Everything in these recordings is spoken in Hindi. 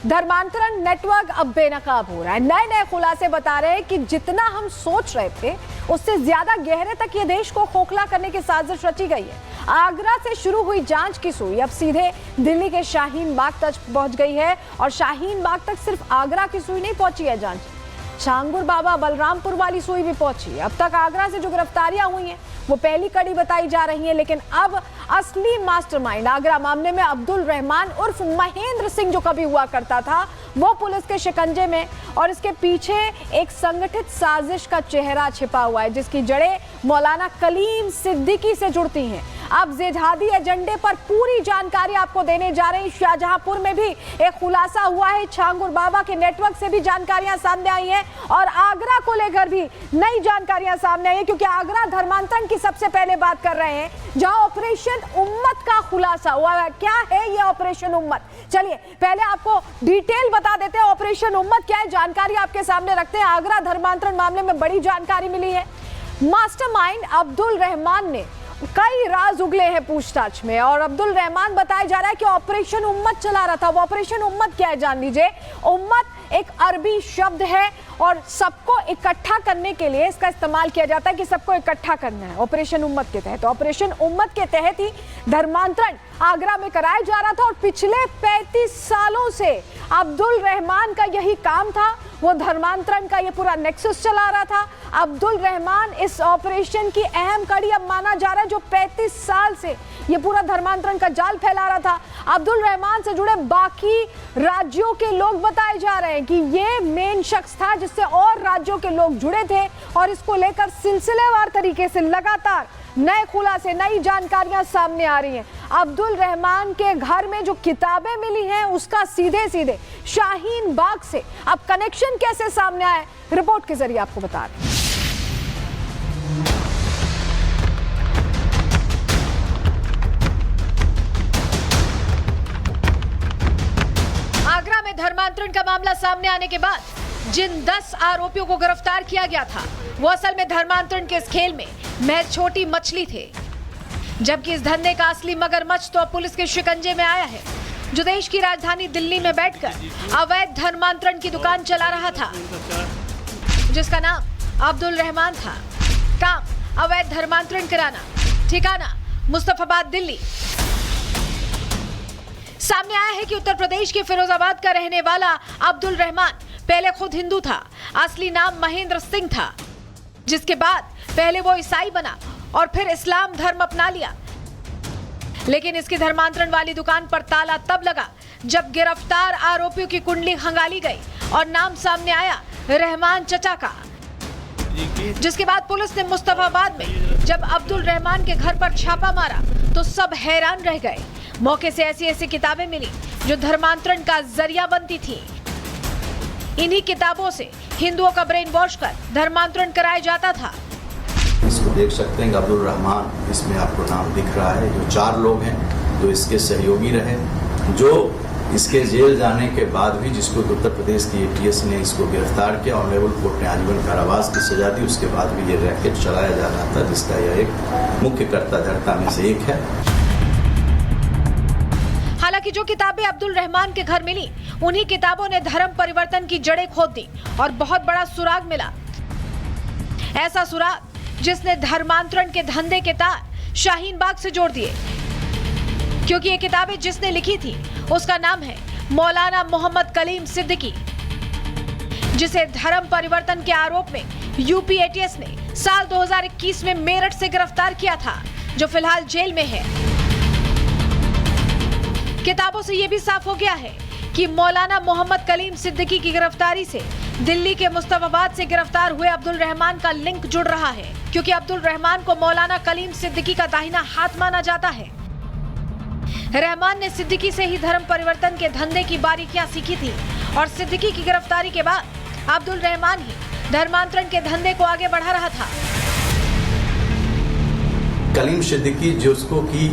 धर्मांतरण नेटवर्क अब बेनकाब हो रहा है। नए नए खुलासे बता रहे हैं कि जितना हम सोच रहे थे उससे ज्यादा गहरे तक ये देश को खोखला करने की साजिश रची गई है। आगरा से शुरू हुई जांच की सुई अब सीधे दिल्ली के शाहीन बाग तक पहुंच गई है और शाहीन बाग तक सिर्फ आगरा की सुई नहीं पहुंची है जांच, छांगुर बाबा बलरामपुर वाली सुई भी पहुंची है। अब तक आगरा से जो गिरफ्तारियां हुई हैं वो पहली कड़ी बताई जा रही है, लेकिन अब असली मास्टरमाइंड आगरा मामले में अब्दुल रहमान उर्फ महेंद्र सिंह जो कभी हुआ करता था वो पुलिस के शिकंजे में, और इसके पीछे एक संगठित साजिश का चेहरा छिपा हुआ है जिसकी जड़ें मौलाना कलीम सिद्दीकी से जुड़ती हैं। अब जिहादी एजेंडे पर पूरी जानकारी आपको देने जा रहे हैं। शाहजहांपुर में भी एक खुलासा हुआ है, छांगुर बाबा के नेटवर्क से भी जानकारियां सामने आई हैं और आगरा को लेकर भी नई जानकारियां सामने आई है, क्योंकि आगरा धर्मांतरण की सबसे पहले बात कर रहे हैं जहां ऑपरेशन उम्मत का खुलासा हुआ है। क्या है ये ऑपरेशन उम्मत? चलिए पहले आपको डिटेल बता देते हैं ऑपरेशन उम्मत क्या है, जानकारी आपके सामने रखते हैं। आगरा धर्मांतरण मामले में बड़ी जानकारी मिली है। मास्टरमाइंड अब्दुल रहमान ने कई राज उगले हैं पूछताछ में और अब्दुल रहमान बताया जा रहा है कि ऑपरेशन उम्मत चला रहा था। वो ऑपरेशन उम्मत क्या है जान लीजिए। उम्मत एक अरबी शब्द है और सबको इकट्ठा करने के लिए इसका इस्तेमाल किया जाता है कि सबको इकट्ठा करना है ऑपरेशन उम्मत के तहत। ऑपरेशन उम्मत के तहत ही धर्मांतरण आगरा में कराया जा रहा था और पिछले 35 सालों से अब्दुल रहमान का यही काम था। वो धर्मांतरण का ये पूरा नेक्सस चला रहा था। अब्दुल रहमान इस ऑपरेशन की अहम कड़ी अब माना जा रहा है जो 35 साल से ये पूरा धर्मांतरण का जाल फैला रहा था। अब्दुल रहमान से जुड़े बाकी राज्यों के लोग बताए जा रहे हैं कि ये मेन शख्स था जिससे और राज्यों के लोग जुड़े थे और इसको लेकर सिलसिलेवार तरीके से लगातार नए खुलासे, नई जानकारियां सामने आ रही हैं। अब्दुल रहमान के घर में जो किताबें मिली हैं उसका सीधे सीधे शाहीन बाग से अब कनेक्शन कैसे सामने आए, रिपोर्ट के जरिए आपको बता रहे हैं। आगरा में धर्मांतरण का मामला सामने आने के बाद जिन 10 आरोपियों को गिरफ्तार किया गया था वो असल में धर्मांतरण के इस खेल में महज छोटी मछली थे, जबकि इस धंधे का असली मगरमच्छ तो अब पुलिस के शिकंजे में आया है, जो देश की राजधानी दिल्ली में बैठकर अवैध धर्मांतरण की दुकान चला रहा था, जिसका नाम अब्दुल रहमान था। काम अवैध धर्मांतरण कराना, ठिकाना मुस्तफाबाद दिल्ली। सामने आया है कि उत्तर प्रदेश के फिरोजाबाद का रहने वाला अब्दुल रहमान पहले खुद हिंदू था, असली नाम महेंद्र सिंह था, जिसके बाद पहले वो ईसाई बना और फिर इस्लाम धर्म अपना लिया। लेकिन इसकी धर्मांतरण वाली दुकान पर ताला तब लगा जब गिरफ्तार आरोपियों की कुंडली खंगाली गई और नाम सामने आया रहमान चचा का, जिसके बाद पुलिस ने मुस्तफाबाद में जब अब्दुल रहमान के घर पर छापा मारा तो सब हैरान रह गए। मौके से ऐसी किताबें मिली जो धर्मांतरण का जरिया बनती थी। इन्हीं किताबों से हिंदुओं का ब्रेन वॉश कर धर्मांतरण कराया जाता था। इसको देख सकते हैं कि अब्दुल रहमान, इसमें आपको नाम दिख रहा है, जो 4 लोग हैं जो इसके सहयोगी रहे, जो इसके जेल जाने के बाद भी जिसको उत्तर प्रदेश की ATS ने इसको गिरफ्तार किया, ऑनरेबल कोर्ट ने आजीवन कारावास की सजा दी, उसके बाद भी ये रैकेट चलाया जा रहा था, जिसका यह एक मुख्य कर्ता धर्ता में से एक है। हालांकि जो किताबें अब्दुल रहमान के घर मिली उन्हीं किताबों ने धर्म परिवर्तन की जड़ें खोद दी और बहुत बड़ा सुराग मिला। ऐसा सुराग जिसने धर्मांतरण के धंधे के तार शाहीन बाग से जोड़ दिए, क्योंकि ये किताबें जिसने लिखी थी उसका नाम है मौलाना मोहम्मद कलीम सिद्दीकी, जिसे धर्म परिवर्तन के आरोप में यूपी ATS ने साल 2021 में मेरठ से गिरफ्तार किया था, जो फिलहाल जेल में है। किताबों से यह भी साफ हो गया है कि मौलाना मोहम्मद कलीम सिद्दीकी की गिरफ्तारी से दिल्ली के मुस्तफाबाद से गिरफ्तार हुए अब्दुल रहमान का लिंक जुड़ रहा है, क्योंकि अब्दुल रहमान को मौलाना कलीम सिद्दीकी का दाहिना हाथ माना जाता है। रहमान ने सिद्दीकी से ही धर्म परिवर्तन के धंधे की बारीकियां सीखी थी और सिद्दीकी की गिरफ्तारी के बाद अब्दुल रहमान ही धर्मांतरण के धंधे को आगे बढ़ा रहा था। कलीम सिद्दीकी जिसको की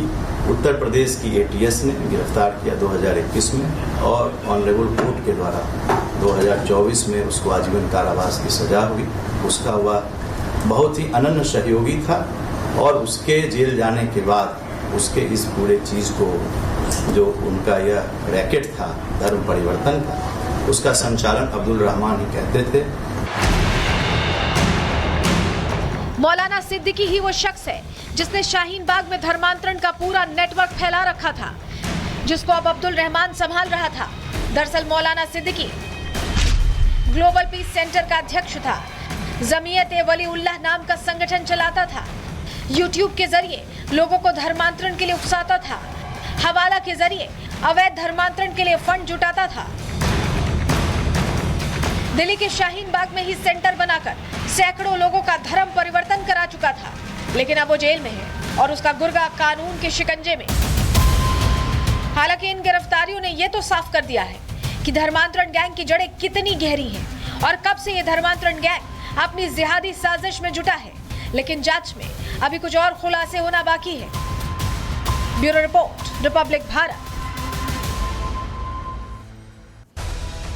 उत्तर प्रदेश की ATS ने गिरफ्तार किया 2021 में और ऑनरेबल कोर्ट के द्वारा 2024 में उसको आजीवन कारावास की सजा हुई, उसका वह बहुत ही अनन्य सहयोगी था और उसके जेल जाने के बाद उसके इस पूरे चीज़ को जो उनका यह रैकेट था, धर्म परिवर्तन का, उसका संचालन अब्दुल रहमान ही कहते थे। मौलाना सिद्दीकी ही वो शख्स है जिसने शाहीन बाग में धर्मांतरण का पूरा नेटवर्क फैला रखा था, जिसको अब अब्दुल रहमान संभाल रहा था। दरअसल मौलाना सिद्दीकी ग्लोबल पीस सेंटर का अध्यक्ष था, जमीयत-ए-वली-उल्लाह नाम का संगठन चलाता था, यूट्यूब के जरिए लोगों को धर्मांतरण के लिए उकसाता था, हवाला के जरिए अवैध धर्मांतरण के लिए फंड जुटाता था। दिल्ली के शाहीन बाग में ही सेंटर बनाकर सैकड़ों लोगों का धर्म परिवर्तन करा चुका था, लेकिन अब वो जेल में है और उसका गुर्गा कानून के शिकंजे में। हालांकि इन गिरफ्तारियों ने ये तो साफ कर दिया है कि धर्मांतरण गैंग की जड़ें कितनी गहरी हैं और कब से ये धर्मांतरण गैंग अपनी जिहादी साजिश में जुटा है, लेकिन जांच में अभी कुछ और खुलासे होना बाकी है। Bureau report, Republic Bharat.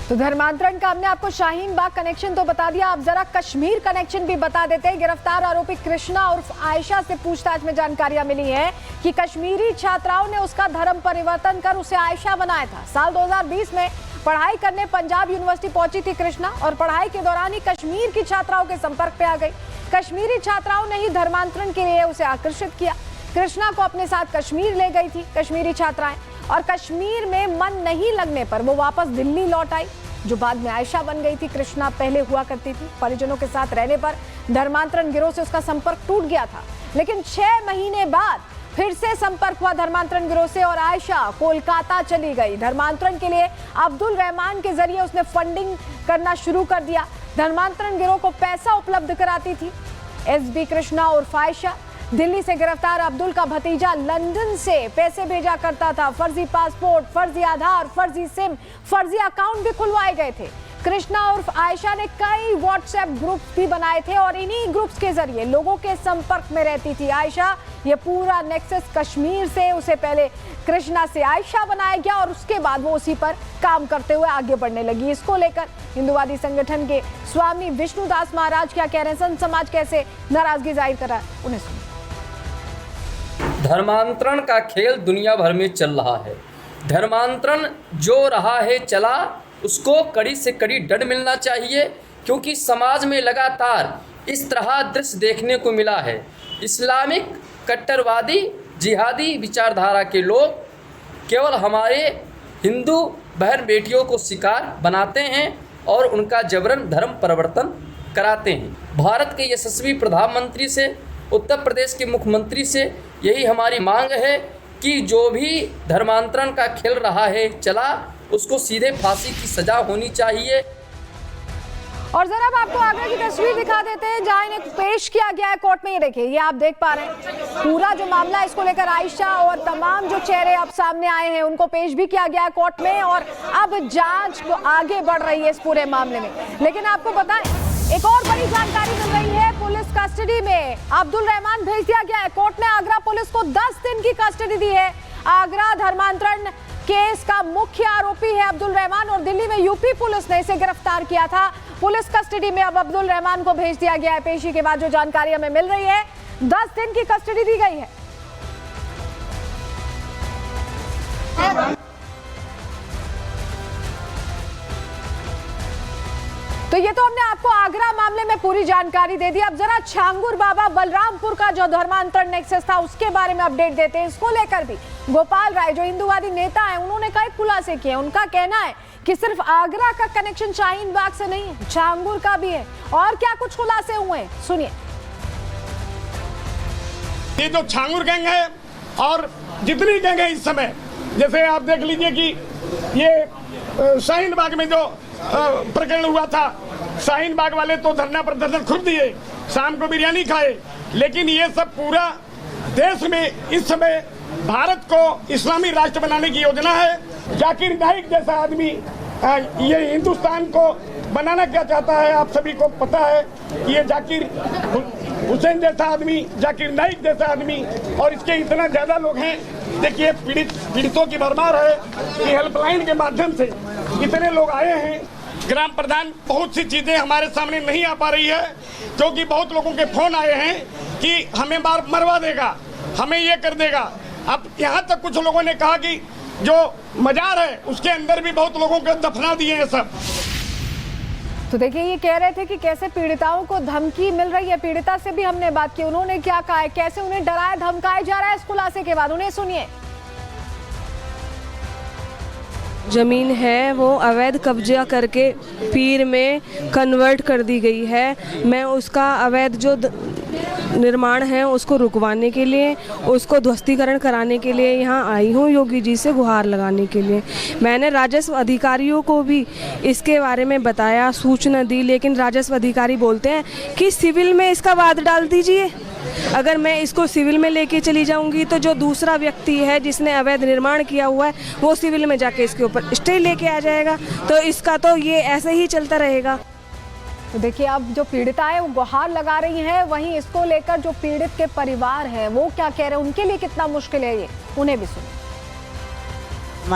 तो धर्मांतरण का हमने आपको शाहीन बाग कनेक्शन तो बता दिया, अब जरा कश्मीर कनेक्शन भी बता देते हैं। गिरफ्तार आरोपी कृष्णा उर्फ आयशा से पूछताछ में जानकारियां मिली है कि कश्मीरी छात्राओं ने उसका धर्म परिवर्तन कर उसे आयशा बनाया था। साल 2020 में पढ़ाई करने पंजाब यूनिवर्सिटी पहुंची थी कृष्णा और पढ़ाई के दौरान ही कश्मीर की छात्राओं के संपर्क पे आ गई। कश्मीरी छात्राओं ने ही धर्मांतरण के लिए उसे आकर्षित किया। कृष्णा को अपने साथ कश्मीर ले गई थी कश्मीरी छात्राएं और कश्मीर में मन नहीं लगने पर वो वापस दिल्ली लौट आई, जो बाद में आयशा बन गई थी। कृष्णा पहले हुआ करती थी। परिजनों के साथ रहने पर धर्मांतरण गिरोह से उसका संपर्क टूट गया था, लेकिन 6 महीने बाद फिर से संपर्क हुआ धर्मांतरण गिरोह से और आयशा कोलकाता चली गई। धर्मांतरण के लिए अब्दुल रहमान के जरिए उसने फंडिंग करना शुरू कर दिया। धर्मांतरण गिरोह को पैसा उपलब्ध कराती थी एसबी कृष्णा उर्फ आयशा। दिल्ली से गिरफ्तार अब्दुल का भतीजा लंदन से पैसे भेजा करता था। फर्जी पासपोर्ट, फर्जी आधार, फर्जी सिम, फर्जी अकाउंट भी खुलवाए गए थे। कृष्णा उर्फ आयशा ने कई व्हाट्सएप ग्रुप्स भी बनाए थे और इन्हीं ग्रुप्स के जरिए लोगों के संपर्क में रहती थी आयशा। ये पूरा नेक्सस कश्मीर से, उसे पहले कृष्णा से आयशा बनाया गया और उसके बाद वो उसी पर काम करते हुए आगे बढ़ने लगी। इसको लेकर हिंदूवादी संगठन के स्वामी विष्णुदास महाराज क्या कह रहे हैं, संत समाज कैसे नाराजगी जाहिर कर रहा है, उन्हें सुनिए। धर्मांतरण का खेल दुनिया भर में चल रहा है। धर्मांतरण जो रहा है चला, उसको कड़ी से कड़ी दंड मिलना चाहिए, क्योंकि समाज में लगातार इस तरह दृश्य देखने को मिला है। इस्लामिक कट्टरवादी जिहादी विचारधारा के लोग केवल हमारे हिंदू बहन बेटियों को शिकार बनाते हैं और उनका जबरन धर्म परिवर्तन कराते हैं। भारत के यशस्वी प्रधानमंत्री से, उत्तर प्रदेश के मुख्यमंत्री से यही हमारी मांग है कि जो भी धर्मांतरण का खेल रहा है चला, उसको सीधे फांसी की सजा होनी चाहिए। और जरा अब आपको आगरा की तस्वीर दिखा देते हैं जहां इन्हें पेश किया गया है कोर्ट में। ये देखिए, ये आप देख पा रहे हैं पूरा जो मामला है, इसको लेकर आयशा और तमाम जो चेहरे अब सामने आए हैं उनको पेश भी किया गया है कोर्ट में और अब जांच को आगे बढ़ रही है इस पूरे मामले में। लेकिन आपको बताएं, एक और बड़ी जानकारी मिल रही है। पुलिस कस्टडी में अब्दुल रहमान भेज दिया गया है। कोर्ट ने आगरा पुलिस को 10 दिन की कस्टडी दी है। आगरा धर्मांतरण केस का मुख्य आरोपी है अब्दुल रहमान और दिल्ली में यूपी पुलिस ने इसे गिरफ्तार किया था। पुलिस कस्टडी में अब अब्दुल रहमान को भेज दिया गया है। पेशी के बाद जो जानकारी हमें मिल रही है, 10 दिन की कस्टडी दी गई है। तो ये तो हमने आपको आगरा मामले में पूरी जानकारी दे दी। अब जरा छांगुर बाबा बलरामपुर का जो धर्मांतरण नेक्सस था उसके बारे में अपडेट देते हैं। इसको लेकर भी गोपाल राय जो हिंदूवादी नेता है, उन्होंने कई खुलासे किए। उनका कहना है कि सिर्फ आगरा का कनेक्शन शाहीन बाग से नहीं है, छांगुर का भी है। और क्या कुछ खुलासे हुए हैं, सुनिए। ये जो छांगुर गैंग है और जितनी गैंग है इस समय, जैसे आप देख लीजिए कि ये शाहीन बाग में जो प्रकरण हुआ था, शाहीन बाग वाले तो धरना प्रदर्शन खुद दिए, शाम को बिरयानी खाए, लेकिन ये सब पूरा देश में इस समय भारत को इस्लामी राष्ट्र बनाने की योजना है। जाकिर नाइक जैसा आदमी ये हिंदुस्तान को बनाना क्या चाहता है, आप सभी को पता है। ये जाकिर हुसैन जैसा आदमी, जाकिर नाइक जैसा आदमी और इसके इतना ज्यादा लोग हैं। देखिए पीड़ितों की भरमार है कि हेल्पलाइन के माध्यम से इतने लोग आए हैं। ग्राम प्रधान बहुत सी चीजें हमारे सामने नहीं आ पा रही है, क्योंकि बहुत लोगों के फोन आए हैं कि हमें मरवा देगा, हमें ये कर देगा। अब यहाँ तक कुछ लोगों ने कहा कि जो मजार है उसके अंदर भी बहुत लोगों को दफना दिए हैं सब। तो देखिए, ये कह रहे थे कि कैसे पीड़िताओं को धमकी मिल रही है। पीड़िता से भी हमने बात की, उन्होंने क्या कहा है, कैसे उन्हें डराया धमकाया जा रहा है इस खुलासे के बाद, उन्हें सुनिए। ज़मीन है वो अवैध कब्जा करके पीर में कन्वर्ट कर दी गई है। मैं उसका अवैध जो निर्माण है उसको रुकवाने के लिए, उसको ध्वस्तीकरण कराने के लिए यहाँ आई हूँ, योगी जी से गुहार लगाने के लिए। मैंने राजस्व अधिकारियों को भी इसके बारे में बताया, सूचना दी, लेकिन राजस्व अधिकारी बोलते हैं कि सिविल में इसका वाद डाल दीजिए। अगर मैं इसको सिविल में लेके चली जाऊंगी तो जो दूसरा व्यक्ति है जिसने अवैध निर्माण किया हुआ है वो सिविल में जाके इसके ऊपर स्टे लेके आ जाएगा, तो इसका तो ये ऐसे ही चलता रहेगा। तो देखिए, अब जो पीड़िता है वो गुहार लगा रही हैं, वहीं इसको लेकर जो पीड़ित के परिवार है वो क्या कह रहे हैं, उनके लिए कितना मुश्किल है ये, उन्हें भी सुनिए।